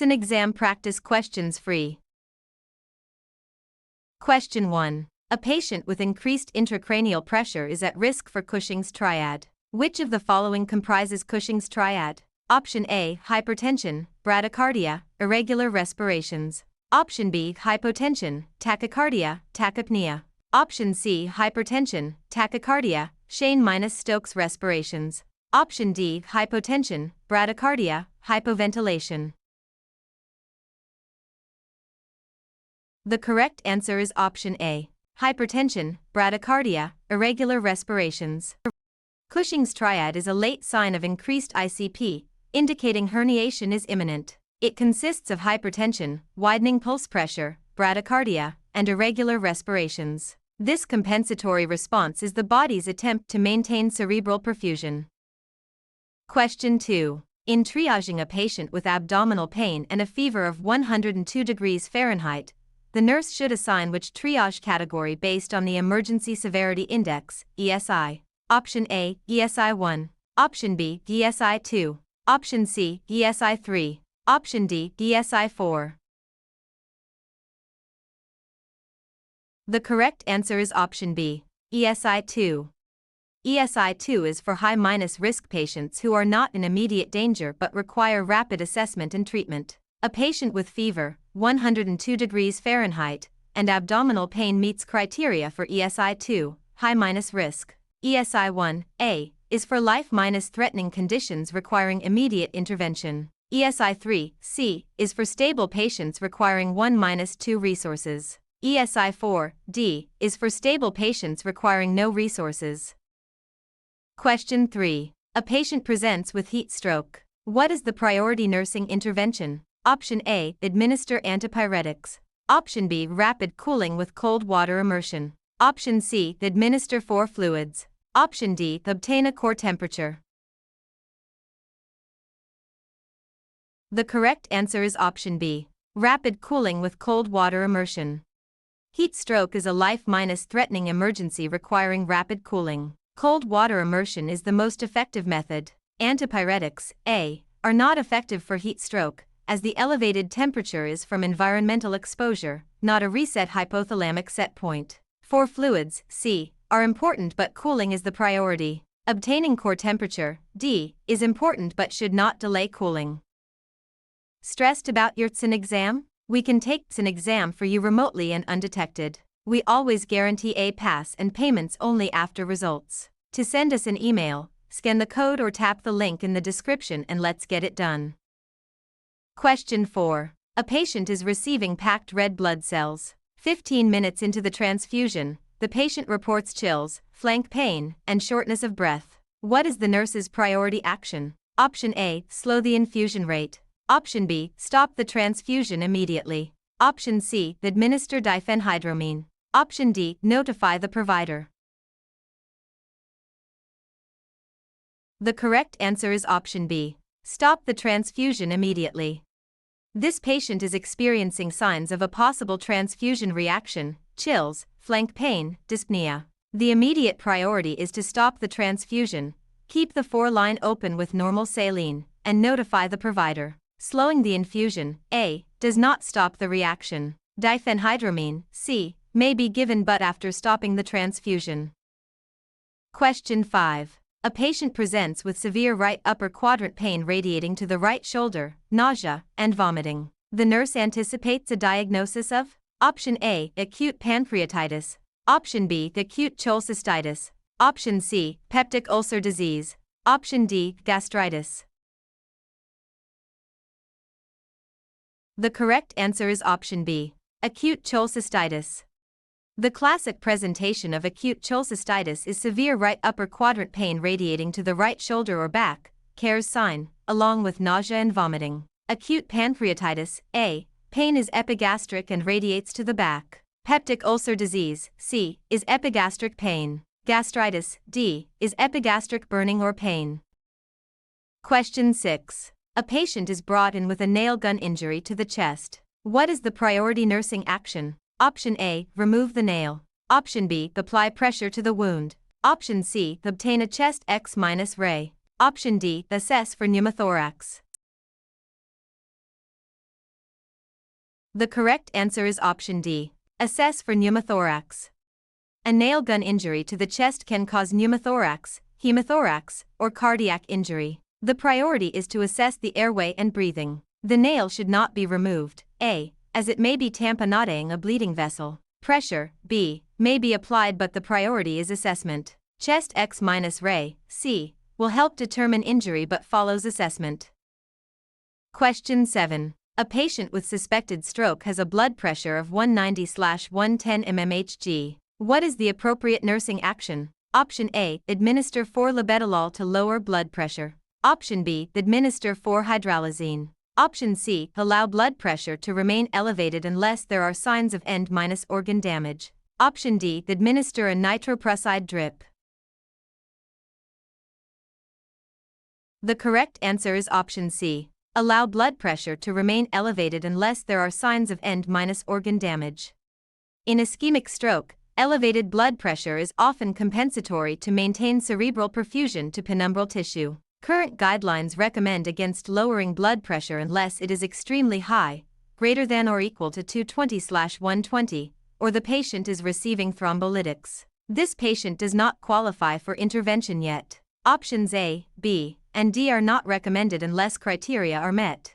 CEN Exam Practice Questions free. Question 1. A patient with increased intracranial pressure is at risk for Cushing's triad. Which of the following comprises Cushing's triad? Option A. Hypertension, bradycardia, irregular respirations. Option B. Hypotension, tachycardia, tachypnea. Option C. Hypertension, tachycardia, Shane-Stokes respirations. Option D. Hypotension, bradycardia, hypoventilation. The correct answer is option A. Hypertension, bradycardia, irregular respirations. Cushing's triad is a late sign of increased ICP, indicating herniation is imminent. It consists of hypertension, widening pulse pressure, bradycardia, and irregular respirations. This compensatory response is the body's attempt to maintain cerebral perfusion. Question 2. In triaging a patient with abdominal pain and a fever of 102 degrees Fahrenheit, the nurse should assign which triage category based on the Emergency Severity Index, ESI. Option A, ESI 1. Option B, ESI 2. Option C, ESI 3. Option D, ESI 4. The correct answer is option B, ESI 2. ESI 2 is for high-risk patients who are not in immediate danger but require rapid assessment and treatment. A patient with fever, 102 degrees Fahrenheit, and abdominal pain meets criteria for ESI 2, high-risk. ESI 1A is for life-threatening conditions requiring immediate intervention. ESI 3C is for stable patients requiring 1-2 resources. ESI 4D is for stable patients requiring no resources. Question 3. A patient presents with heat stroke. What is the priority nursing intervention? Option A. Administer antipyretics. Option B. Rapid cooling with cold water immersion. Option C. Administer 4 fluids. Option D. Obtain a core temperature. The correct answer is option B. Rapid cooling with cold water immersion. Heat stroke is a life-threatening emergency requiring rapid cooling. Cold water immersion is the most effective method. Antipyretics, A, are not effective for heat stroke, as the elevated temperature is from environmental exposure, not a reset hypothalamic set point. 4 fluids, C, are important but cooling is the priority. Obtaining core temperature, D, is important but should not delay cooling. Stressed about your CEN exam? We can take CEN exam for you remotely and undetected. We always guarantee a pass and payments only after results. To send us an email, scan the code or tap the link in the description and let's get it done. Question 4. A patient is receiving packed red blood cells. 15 minutes into the transfusion, the patient reports chills, flank pain, and shortness of breath. What is the nurse's priority action? Option A. Slow the infusion rate. Option B. Stop the transfusion immediately. Option C. Administer diphenhydramine. Option D. Notify the provider. The correct answer is option B. Stop the transfusion immediately. This patient is experiencing signs of a possible transfusion reaction, chills, flank pain, dyspnea. The immediate priority is to stop the transfusion, keep the 4-line open with normal saline, and notify the provider. Slowing the infusion, A, does not stop the reaction. Diphenhydramine, C, may be given but after stopping the transfusion. Question 5. A patient presents with severe right upper quadrant pain radiating to the right shoulder, nausea, and vomiting. The nurse anticipates a diagnosis of Option A. Acute pancreatitis. Option B. Acute cholecystitis. Option C. Peptic ulcer disease. Option D. Gastritis. The correct answer is option B. Acute cholecystitis. The classic presentation of acute cholecystitis is severe right upper quadrant pain radiating to the right shoulder or back, Care's sign, along with nausea and vomiting. Acute pancreatitis, A, pain is epigastric and radiates to the back. Peptic ulcer disease, C, is epigastric pain. Gastritis, D, is epigastric burning or pain. Question 6. A patient is brought in with a nail gun injury to the chest. What is the priority nursing action? Option A. Remove the nail. Option B. Apply pressure to the wound. Option C. Obtain a chest X-ray. Option D. Assess for pneumothorax. The correct answer is option D. Assess for pneumothorax. A nail gun injury to the chest can cause pneumothorax, hemothorax, or cardiac injury. The priority is to assess the airway and breathing. The nail should not be removed, A, as it may be tamponading a bleeding vessel. Pressure, B, may be applied but the priority is assessment. Chest X-ray, C, will help determine injury but follows assessment. Question 7. A patient with suspected stroke has a blood pressure of 190/110 mmHg. What is the appropriate nursing action? Option A, administer 4-labetalol to lower blood pressure. Option B, administer 4-hydralazine. Option C, allow blood pressure to remain elevated unless there are signs of end-organ damage. Option D, administer a nitroprusside drip. The correct answer is option C. Allow blood pressure to remain elevated unless there are signs of end-organ damage. In ischemic stroke, elevated blood pressure is often compensatory to maintain cerebral perfusion to penumbral tissue. Current guidelines recommend against lowering blood pressure unless it is extremely high, greater than or equal to 220/120, or the patient is receiving thrombolytics. This patient does not qualify for intervention yet. Options A, B, and D are not recommended unless criteria are met.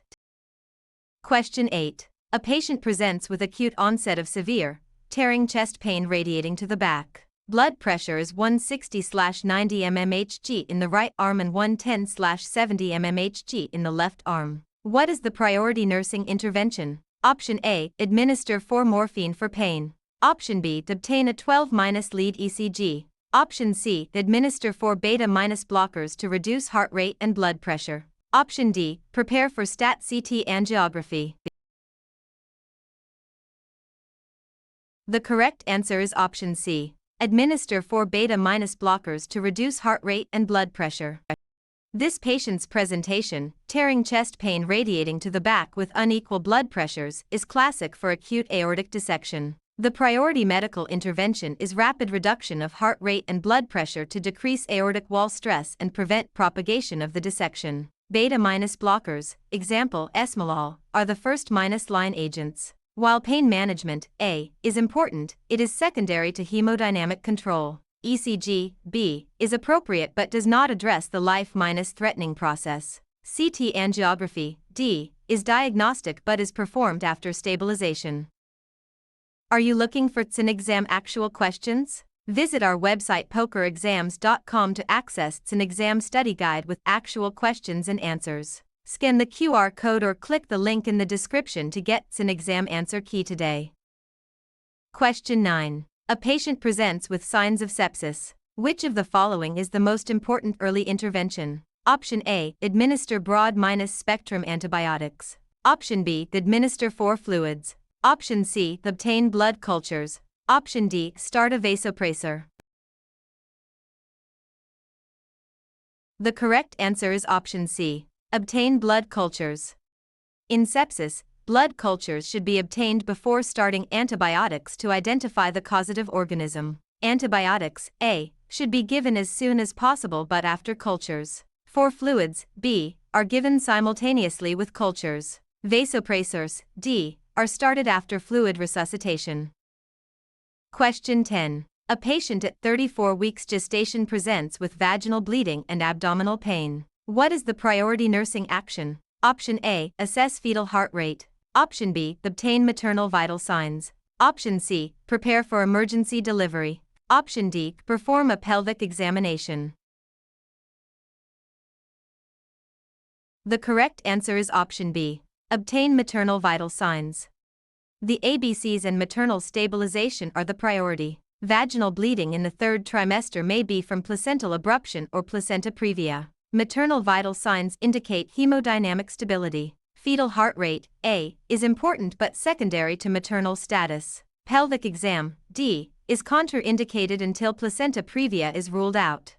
Question 8. A patient presents with acute onset of severe, tearing chest pain radiating to the back. Blood pressure is 160/90 mmHg in the right arm and 110/70 mmHg in the left arm. What is the priority nursing intervention? Option A, administer 4 morphine for pain. Option B, obtain a 12-lead ECG. Option C, administer 4 beta- blockers to reduce heart rate and blood pressure. Option D, prepare for stat CT angiography. The correct answer is option C. Administer 4 beta- blockers to reduce heart rate and blood pressure. This patient's presentation, tearing chest pain radiating to the back with unequal blood pressures, is classic for acute aortic dissection. The priority medical intervention is rapid reduction of heart rate and blood pressure to decrease aortic wall stress and prevent propagation of the dissection. Beta- blockers, example esmolol, are the first line agents. While pain management, A, is important, it is secondary to hemodynamic control. ECG, B, is appropriate but does not address the life-threatening process. CT angiography, D, is diagnostic but is performed after stabilization. Are you looking for CEN Exam actual questions? Visit our website pokerexams.com to access CEN Exam study guide with actual questions and answers. Scan the QR code or click the link in the description to get CEN Exam answer key today. Question 9. A patient presents with signs of sepsis. Which of the following is the most important early intervention? Option A, administer broad-spectrum antibiotics. Option B, administer 4 fluids. Option C, obtain blood cultures. Option D, start a vasopressor. The correct answer is option C. Obtain blood cultures. In sepsis, blood cultures should be obtained before starting antibiotics to identify the causative organism. Antibiotics, A, should be given as soon as possible but after cultures. For fluids, B, are given simultaneously with cultures. Vasopressors, D, are started after fluid resuscitation. Question 10. A patient at 34 weeks gestation presents with vaginal bleeding and abdominal pain. What is the priority nursing action? Option A, assess fetal heart rate. Option B, obtain maternal vital signs. Option C, prepare for emergency delivery. Option D, perform a pelvic examination. The correct answer is option B. Obtain maternal vital signs. The ABCs and maternal stabilization are the priority. Vaginal bleeding in the 3rd trimester may be from placental abruption or placenta previa. Maternal vital signs indicate hemodynamic stability. Fetal heart rate, A, is important but secondary to maternal status. Pelvic exam, D, is contraindicated until placenta previa is ruled out.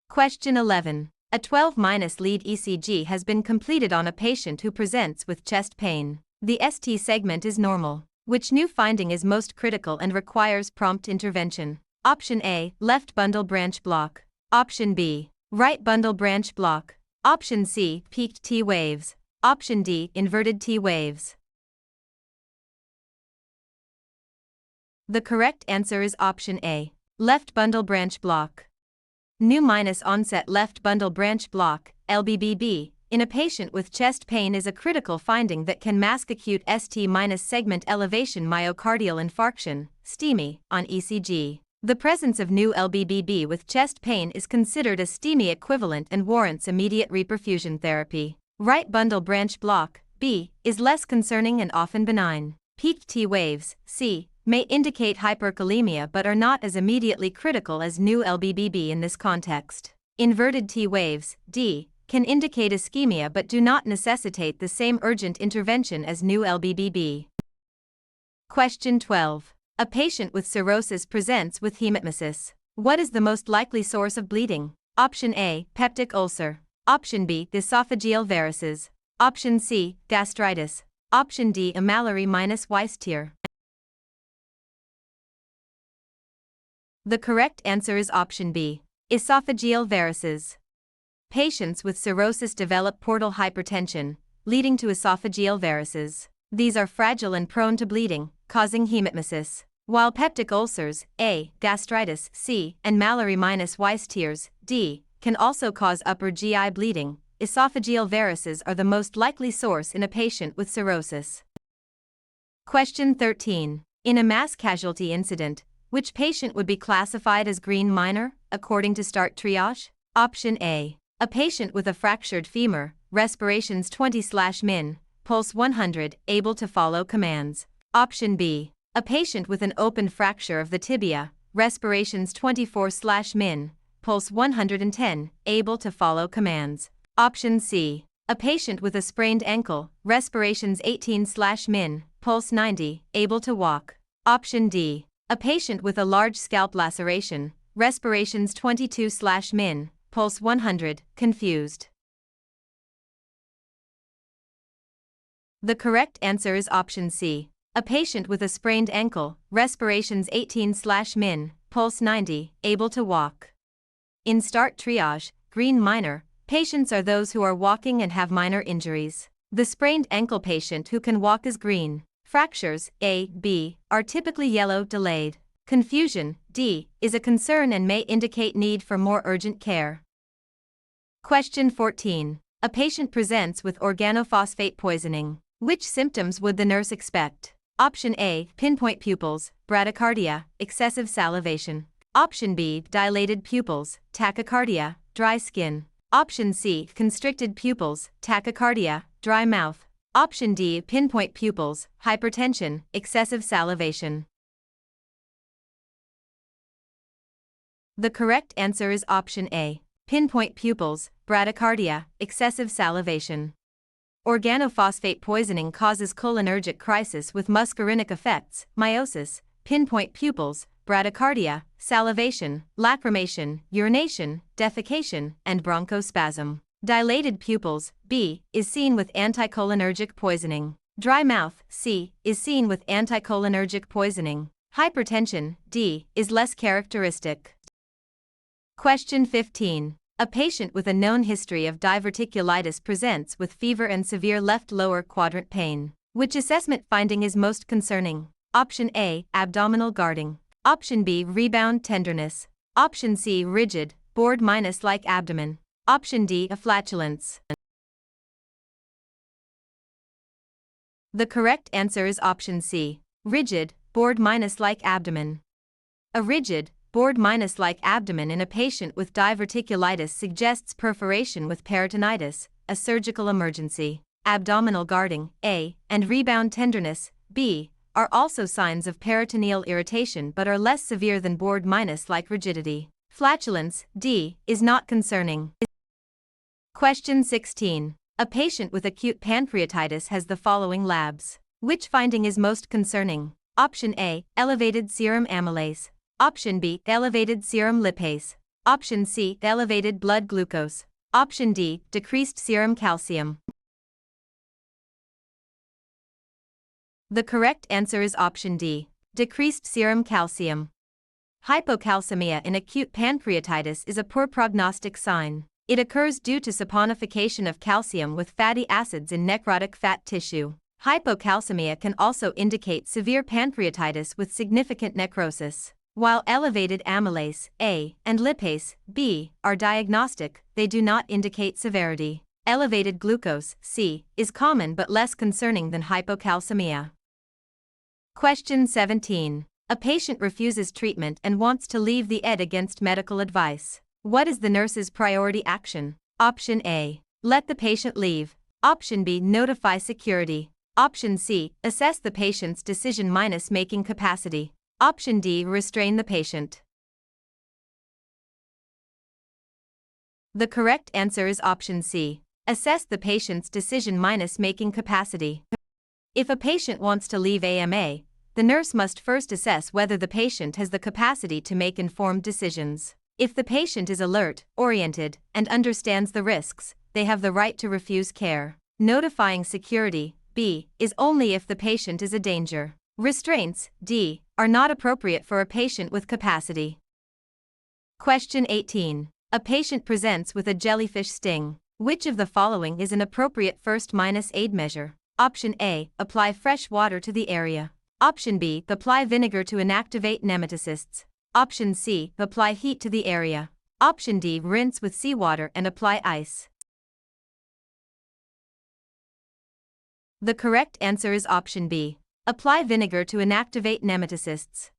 Question 11. A 12-lead ECG has been completed on a patient who presents with chest pain. The ST segment is normal. Which new finding is most critical and requires prompt intervention? Option A, left bundle branch block. Option B, right bundle branch block. Option C, peaked T waves. Option D, inverted T waves. The correct answer is option A. Left bundle branch block. New-onset left bundle branch block, LBBB, in a patient with chest pain is a critical finding that can mask acute ST-segment elevation myocardial infarction, STEMI, on ECG. The presence of new LBBB with chest pain is considered a STEMI equivalent and warrants immediate reperfusion therapy. Right bundle branch block, B, is less concerning and often benign. Peaked T waves, C, may indicate hyperkalemia but are not as immediately critical as new LBBB in this context. Inverted T waves, D, can indicate ischemia but do not necessitate the same urgent intervention as new LBBB. Question 12. A patient with cirrhosis presents with hematmesis. What is the most likely source of bleeding? Option A, peptic ulcer. Option B, esophageal varices. Option C, gastritis. Option D, a Mallory-Weiss tear. The correct answer is option B, esophageal varices. Patients with cirrhosis develop portal hypertension, leading to esophageal varices. These are fragile and prone to bleeding, causing hematmesis. While peptic ulcers, A, gastritis, C, and Mallory-Weiss tears, D, can also cause upper GI bleeding, esophageal varices are the most likely source in a patient with cirrhosis. Question 13. In a mass casualty incident, which patient would be classified as green minor, according to START triage? Option A. A patient with a fractured femur, respirations 20/min, pulse 100, able to follow commands. Option B. A patient with an open fracture of the tibia, respirations 24/min, pulse 110, able to follow commands. Option C. A patient with a sprained ankle, respirations 18/min, pulse 90, able to walk. Option D. A patient with a large scalp laceration, respirations 22/min, pulse 100, confused. The correct answer is option C. A patient with a sprained ankle, respirations 18/min, pulse 90, able to walk. In START triage, green minor, patients are those who are walking and have minor injuries. The sprained ankle patient who can walk is green. Fractures, A, B, are typically yellow delayed. Confusion, D, is a concern and may indicate need for more urgent care. Question 14. A patient presents with organophosphate poisoning. Which symptoms would the nurse expect? Option A, pinpoint pupils, bradycardia, excessive salivation. Option B, dilated pupils, tachycardia, dry skin. Option C, constricted pupils, tachycardia, dry mouth. Option D, pinpoint pupils, hypertension, excessive salivation. The correct answer is option A, pinpoint pupils, bradycardia, excessive salivation. Organophosphate poisoning causes cholinergic crisis with muscarinic effects, meiosis, pinpoint pupils, bradycardia, salivation, lacrimation, urination, defecation, and bronchospasm. Dilated pupils, B, is seen with anticholinergic poisoning. Dry mouth, C, is seen with anticholinergic poisoning. Hypertension, D, is less characteristic. Question 15. A patient with a known history of diverticulitis presents with fever and severe left lower quadrant pain. Which assessment finding is most concerning? Option A, abdominal guarding. Option B, rebound tenderness. Option C, rigid, board-like abdomen. Option D, a flatulence. The correct answer is option C, rigid, board-like abdomen. A rigid, board-like abdomen in a patient with diverticulitis suggests perforation with peritonitis, a surgical emergency. Abdominal guarding, A, and rebound tenderness, B, are also signs of peritoneal irritation but are less severe than board-like rigidity. Flatulence, D, is not concerning. Question 16. A patient with acute pancreatitis has the following labs. Which finding is most concerning? Option A, elevated serum amylase. Option B, elevated serum lipase. Option C, elevated blood glucose. Option D, decreased serum calcium. The correct answer is option D, decreased serum calcium. Hypocalcemia in acute pancreatitis is a poor prognostic sign. It occurs due to saponification of calcium with fatty acids in necrotic fat tissue. Hypocalcemia can also indicate severe pancreatitis with significant necrosis. While elevated amylase A and lipase B are diagnostic, they do not indicate severity. Elevated glucose C is common but less concerning than hypocalcemia. Question 17. A patient refuses treatment and wants to leave the ED against medical advice. What is the nurse's priority action? Option A. Let the patient leave. Option B. Notify security. Option C. Assess the patient's decision-making capacity. Option D. Restrain the patient. The correct answer is option C. Assess the patient's decision-making capacity. If a patient wants to leave AMA, the nurse must first assess whether the patient has the capacity to make informed decisions. If the patient is alert, oriented, and understands the risks, they have the right to refuse care. Notifying security, B, is only if the patient is a danger. Restraints, D, are not appropriate for a patient with capacity. Question 18. A patient presents with a jellyfish sting. Which of the following is an appropriate first-aid measure? Option A. Apply fresh water to the area. Option B. Apply vinegar to inactivate nematocysts. Option C. Apply heat to the area. Option D. Rinse with seawater and apply ice. The correct answer is option B. Apply vinegar to inactivate nematocysts.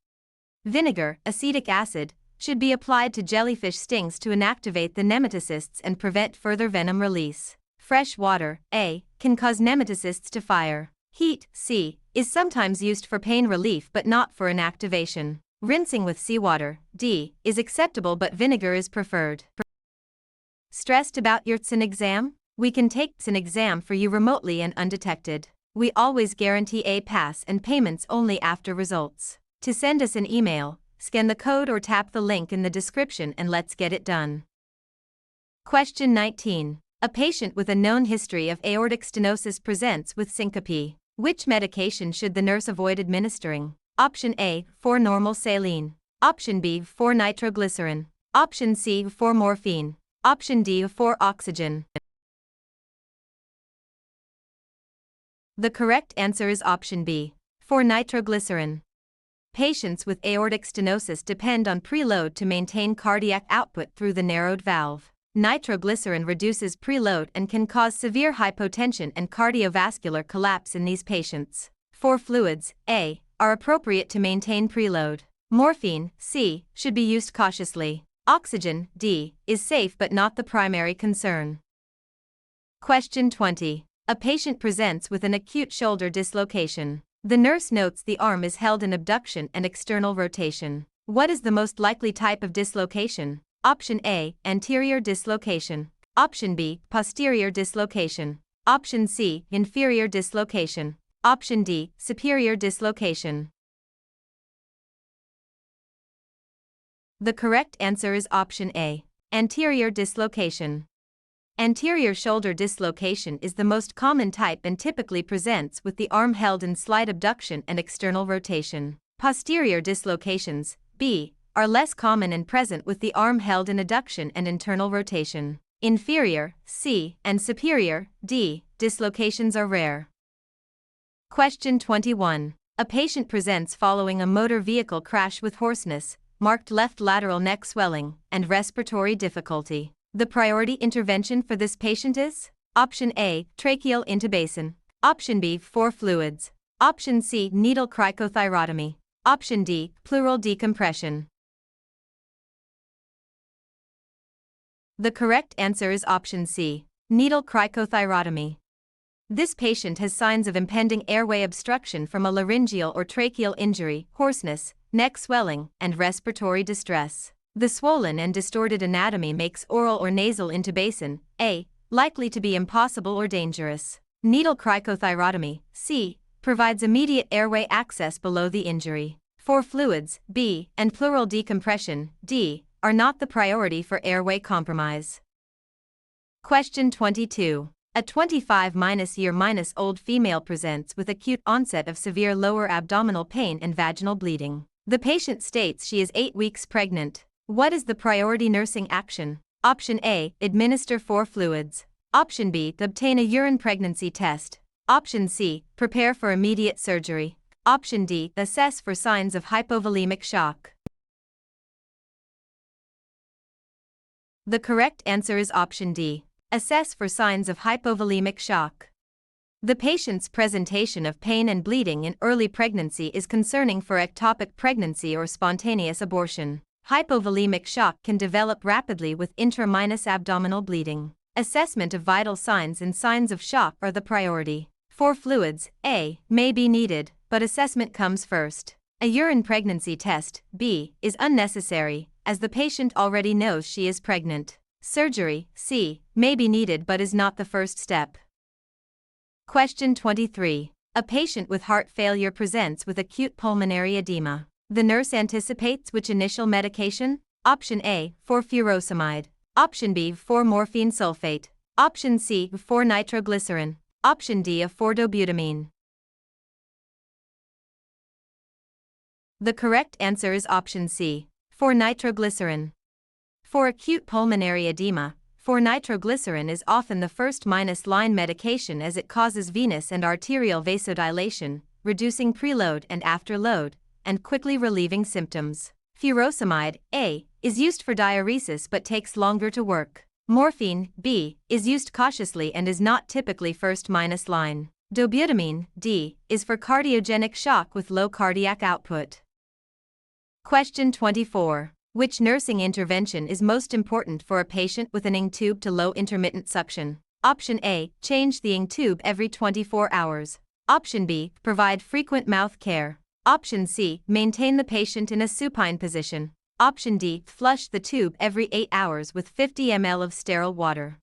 Vinegar, acetic acid, should be applied to jellyfish stings to inactivate the nematocysts and prevent further venom release. Fresh water, A, can cause nematocysts to fire. Heat, C, is sometimes used for pain relief but not for inactivation. Rinsing with seawater, D, is acceptable but vinegar is preferred. Stressed about your CEN exam? We can take CEN exam for you remotely and undetected. We always guarantee a pass and payments only after results. To send us an email, scan the code or tap the link in the description and let's get it done. Question 19. A patient with a known history of aortic stenosis presents with syncope. Which medication should the nurse avoid administering? Option A, 4-normal saline. Option B, 4-nitroglycerin. Option C, 4-morphine. Option D, 4-oxygen. The correct answer is option B, 4-nitroglycerin. Patients with aortic stenosis depend on preload to maintain cardiac output through the narrowed valve. Nitroglycerin reduces preload and can cause severe hypotension and cardiovascular collapse in these patients. 4 fluids, A, are appropriate to maintain preload. Morphine, C, should be used cautiously. Oxygen, D, is safe but not the primary concern. Question 20. A patient presents with an acute shoulder dislocation. The nurse notes the arm is held in abduction and external rotation. What is the most likely type of dislocation? Option A, anterior dislocation. Option B, posterior dislocation. Option C, inferior dislocation. Option D, superior dislocation. The correct answer is option A, anterior dislocation. Anterior shoulder dislocation is the most common type and typically presents with the arm held in slight abduction and external rotation. Posterior dislocations, B, are less common and present with the arm held in adduction and internal rotation. Inferior, C, and superior, D, dislocations are rare. Question 21. A patient presents following a motor vehicle crash with hoarseness, marked left lateral neck swelling, and respiratory difficulty. The priority intervention for this patient is? Option A, tracheal intubation. Option B, 4 fluids. Option C, needle cricothyrotomy. Option D, pleural decompression. The correct answer is option C, needle cricothyrotomy. This patient has signs of impending airway obstruction from a laryngeal or tracheal injury, hoarseness, neck swelling, and respiratory distress. The swollen and distorted anatomy makes oral or nasal intubation, A, likely to be impossible or dangerous. Needle cricothyrotomy, C, provides immediate airway access below the injury. 4 fluids, B, and pleural decompression, D, are not the priority for airway compromise. Question 22. A 25-year-old female presents with acute onset of severe lower abdominal pain and vaginal bleeding. The patient states she is 8 weeks pregnant. What is the priority nursing action? Option A, administer 4 fluids. Option B, obtain a urine pregnancy test. Option C, prepare for immediate surgery. Option D, assess for signs of hypovolemic shock. The correct answer is option D, assess for signs of hypovolemic shock. The patient's presentation of pain and bleeding in early pregnancy is concerning for ectopic pregnancy or spontaneous abortion. Hypovolemic shock can develop rapidly with intra- abdominal bleeding. Assessment of vital signs and signs of shock are the priority. For fluids, A, may be needed, but assessment comes first. A urine pregnancy test, B, is unnecessary, as the patient already knows she is pregnant. Surgery, C, may be needed but is not the first step. Question 23. A patient with heart failure presents with acute pulmonary edema. The nurse anticipates which initial medication? Option A, for furosemide. Option B, for morphine sulfate. Option C, for nitroglycerin. Option D, for dobutamine. The correct answer is option C, for nitroglycerin. For acute pulmonary edema, for nitroglycerin is often the first-line medication as it causes venous and arterial vasodilation, reducing preload and afterload, and quickly relieving symptoms. Furosemide, A, is used for diuresis but takes longer to work. Morphine, B, is used cautiously and is not typically first-line. Dobutamine, D, is for cardiogenic shock with low cardiac output. Question 24. Which nursing intervention is most important for a patient with an ING tube to low intermittent suction? Option A, change the ING tube every 24 hours. Option B, provide frequent mouth care. Option C, maintain the patient in a supine position. Option D, flush the tube every 8 hours with 50 ml of sterile water.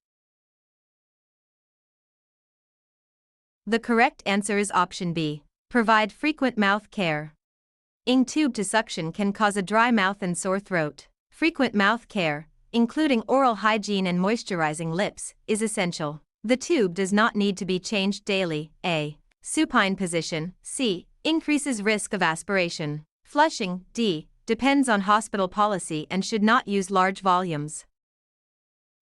The correct answer is option B, provide frequent mouth care. ING tube to suction can cause a dry mouth and sore throat. Frequent mouth care, including oral hygiene and moisturizing lips, is essential. The tube does not need to be changed daily. A. Supine position. C. Increases risk of aspiration. Flushing. D. Depends on hospital policy and should not use large volumes.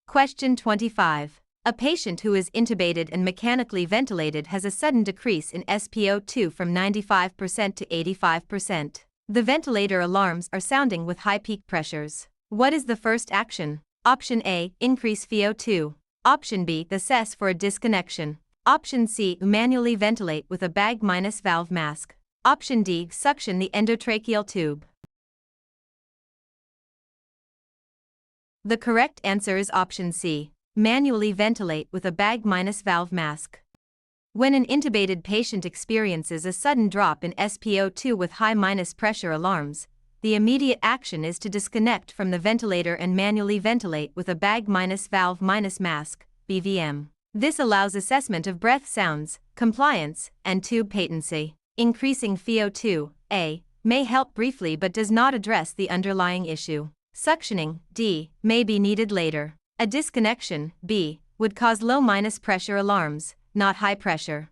Question 25. A patient who is intubated and mechanically ventilated has a sudden decrease in SpO2 from 95% to 85%. The ventilator alarms are sounding with high peak pressures. What is the first action? Option A, increase VO2. Option B, assess for a disconnection. Option C, manually ventilate with a bag-valve mask. Option D, suction the endotracheal tube. The correct answer is option C, manually ventilate with a bag-valve mask. When an intubated patient experiences a sudden drop in SpO2 with high pressure alarms, the immediate action is to disconnect from the ventilator and manually ventilate with a bag-valve mask, BVM. This allows assessment of breath sounds, compliance, and tube patency. Increasing VO2, A, may help briefly but does not address the underlying issue. Suctioning, D, may be needed later. A disconnection, B, would cause low pressure alarms, not high pressure.